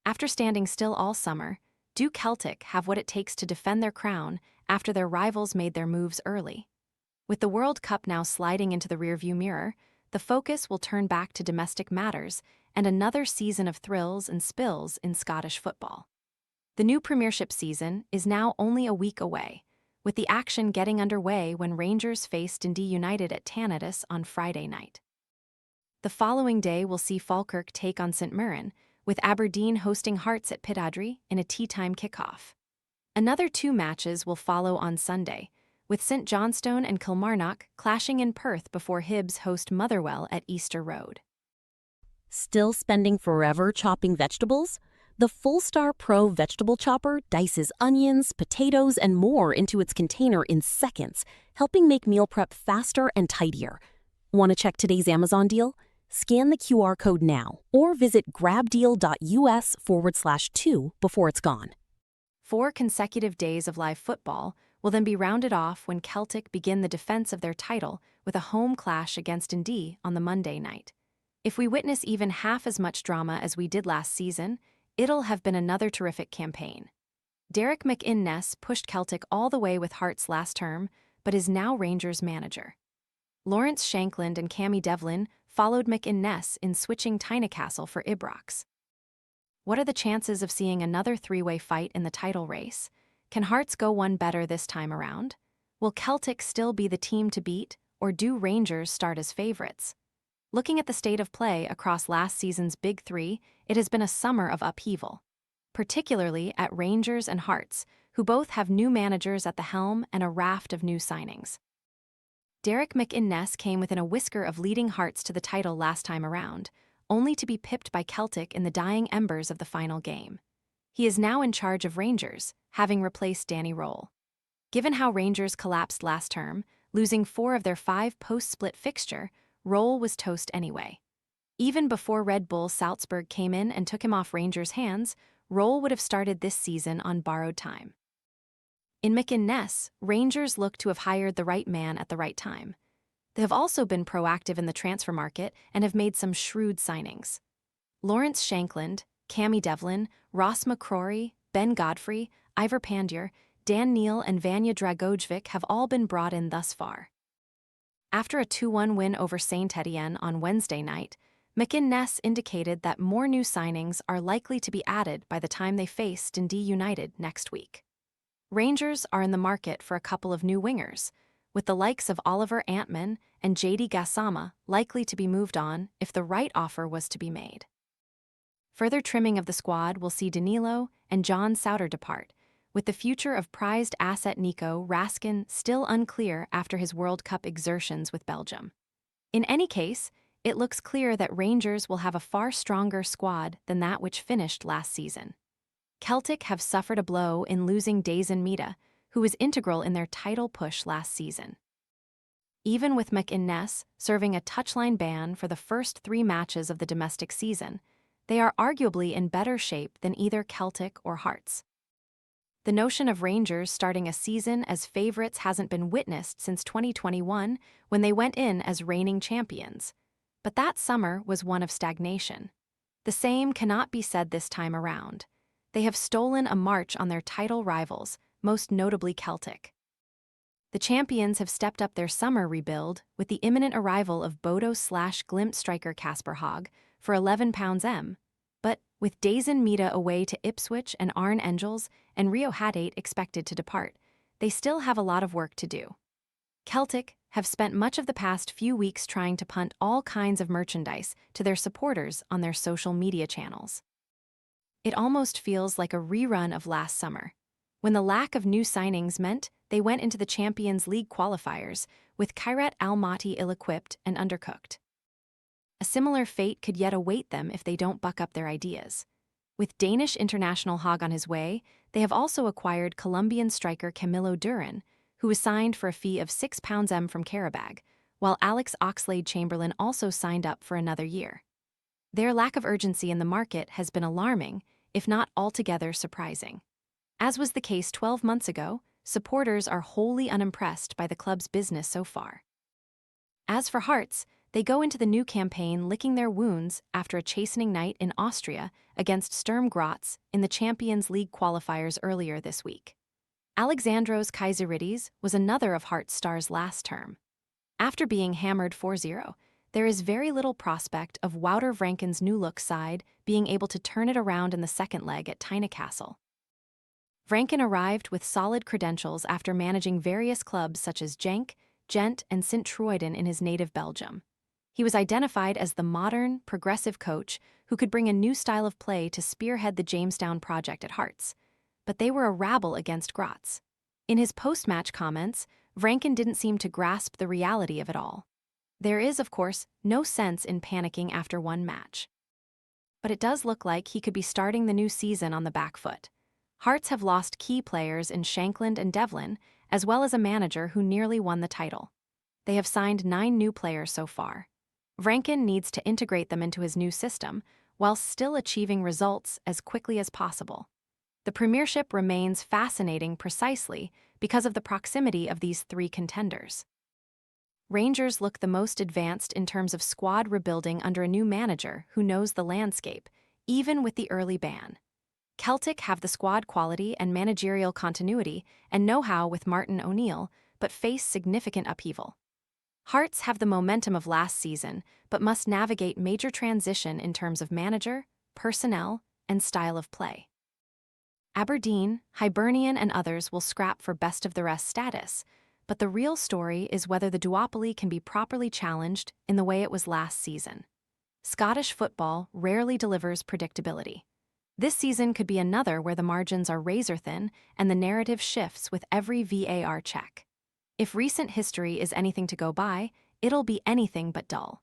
After standing still all summer, do Celtic have what it takes to defend their crown after their rivals made their moves early? With the World Cup now sliding into the rearview mirror, the focus will turn back to domestic matters and another season of thrills and spills in Scottish football. The new Premiership season is now only a week away, with the action getting underway when Rangers face Dundee United at Tannadice on Friday night. The following day will see Falkirk take on St Mirren, with Aberdeen hosting Hearts at Pittodrie in a tea-time kickoff. Another 2 matches will follow on Sunday, with St Johnstone and Kilmarnock clashing in Perth before Hibs host Motherwell at Easter Road. Still spending forever chopping vegetables? The Full-Star Pro Vegetable Chopper dices onions, potatoes, and more into its container in seconds, helping make meal prep faster and tidier. Want to check today's Amazon deal? Scan the QR code now or visit grabdeal.us/2 before it's gone. 4 consecutive days of live football will then be rounded off when Celtic begin the defense of their title with a home clash against Dundee on the Monday night. If we witness even half as much drama as we did last season, it'll have been another terrific campaign. Derek McInnes pushed Celtic all the way with Hearts last term, but is now Rangers manager. Lawrence Shankland and Cammy Devlin followed McInnes in switching Tynecastle for Ibrox. What are the chances of seeing another 3-way fight in the title race? Can Hearts go one better this time around? Will Celtic still be the team to beat, or do Rangers start as favourites? Looking at the state of play across last season's Big Three, it has been a summer of upheaval, particularly at Rangers and Hearts, who both have new managers at the helm and a raft of new signings. Derek McInnes came within a whisker of leading Hearts to the title last time around, only to be pipped by Celtic in the dying embers of the final game. He is now in charge of Rangers, having replaced Danny Roll. Given how Rangers collapsed last term, losing 4 of their 5 post-split fixture, Roll was toast anyway. Even before Red Bull Salzburg came in and took him off Rangers' hands, Roll would have started this season on borrowed time. In McInnes, Rangers look to have hired the right man at the right time. They have also been proactive in the transfer market and have made some shrewd signings. Lawrence Shankland, Cammy Devlin, Ross McCrory, Ben Godfrey, Ivor Pandier, Dan Neil, and Vanya Dragojevic have all been brought in thus far. After a 2-1 win over St Etienne on Wednesday night, McInnes indicated that more new signings are likely to be added by the time they face Dundee United next week. Rangers are in the market for a couple of new wingers, with the likes of Oliver Antman and JD Gassama likely to be moved on if the right offer was to be made. Further trimming of the squad will see Danilo and John Souter depart, with the future of prized asset Nico Raskin still unclear after his World Cup exertions with Belgium. In any case, it looks clear that Rangers will have a far stronger squad than that which finished last season. Celtic have suffered a blow in losing Daizen Mida, who was integral in their title push last season. Even with McInnes serving a touchline ban for the first 3 matches of the domestic season, they are arguably in better shape than either Celtic or Hearts. The notion of Rangers starting a season as favourites hasn't been witnessed since 2021 when they went in as reigning champions, but that summer was one of stagnation. The same cannot be said this time around. They have stolen a march on their title rivals, most notably Celtic. The champions have stepped up their summer rebuild with the imminent arrival of Bodo/Glimt striker Kasper Haag for £11 M, but with Daizen Mida away to Ipswich and Arne Engels and Rio Haddate expected to depart, they still have a lot of work to do. Celtic have spent much of the past few weeks trying to punt all kinds of merchandise to their supporters on their social media channels. It almost feels like a rerun of last summer, when the lack of new signings meant they went into the Champions League qualifiers with Kairat Almaty ill-equipped and undercooked. A similar fate could yet await them if they don't buck up their ideas. With Danish international Haag on his way, they have also acquired Colombian striker Camilo Duran, who was signed for a fee of £6 M from Karabag, while Alex Oxlade-Chamberlain also signed up for another year. Their lack of urgency in the market has been alarming, if not altogether surprising. As was the case 12 months ago, supporters are wholly unimpressed by the club's business so far. As for Hearts, They go into the new campaign licking their wounds after a chastening night in Austria against Sturm Graz in the Champions League qualifiers earlier this week. Alexandros Kaiserides was another of Hearts' stars last term. After being hammered 4-0, there is very little prospect of Wouter Vranken's new-look side being able to turn it around in the second leg at Tynecastle. Vranken arrived with solid credentials after managing various clubs such as Genk, Gent, and Sint-Truiden in his native Belgium. He was identified as the modern, progressive coach who could bring a new style of play to spearhead the Jamestown project at Hearts. But they were a rabble against Graz. In his post-match comments, Vranken didn't seem to grasp the reality of it all. There is, of course, no sense in panicking after one match. But it does look like he could be starting the new season on the back foot. Hearts have lost key players in Shankland and Devlin, as well as a manager who nearly won the title. They have signed 9 new players so far. Vranken needs to integrate them into his new system, while still achieving results as quickly as possible. The Premiership remains fascinating precisely because of the proximity of these 3 contenders. Rangers look the most advanced in terms of squad rebuilding under a new manager who knows the landscape, even with the early ban. Celtic have the squad quality and managerial continuity and know-how with Martin O'Neill, but face significant upheaval. Hearts have the momentum of last season, but must navigate major transition in terms of manager, personnel, and style of play. Aberdeen, Hibernian, and others will scrap for best-of-the-rest status, but the real story is whether the duopoly can be properly challenged in the way it was last season. Scottish football rarely delivers predictability. This season could be another where the margins are razor-thin and the narrative shifts with every VAR check. If recent history is anything to go by, it'll be anything but dull.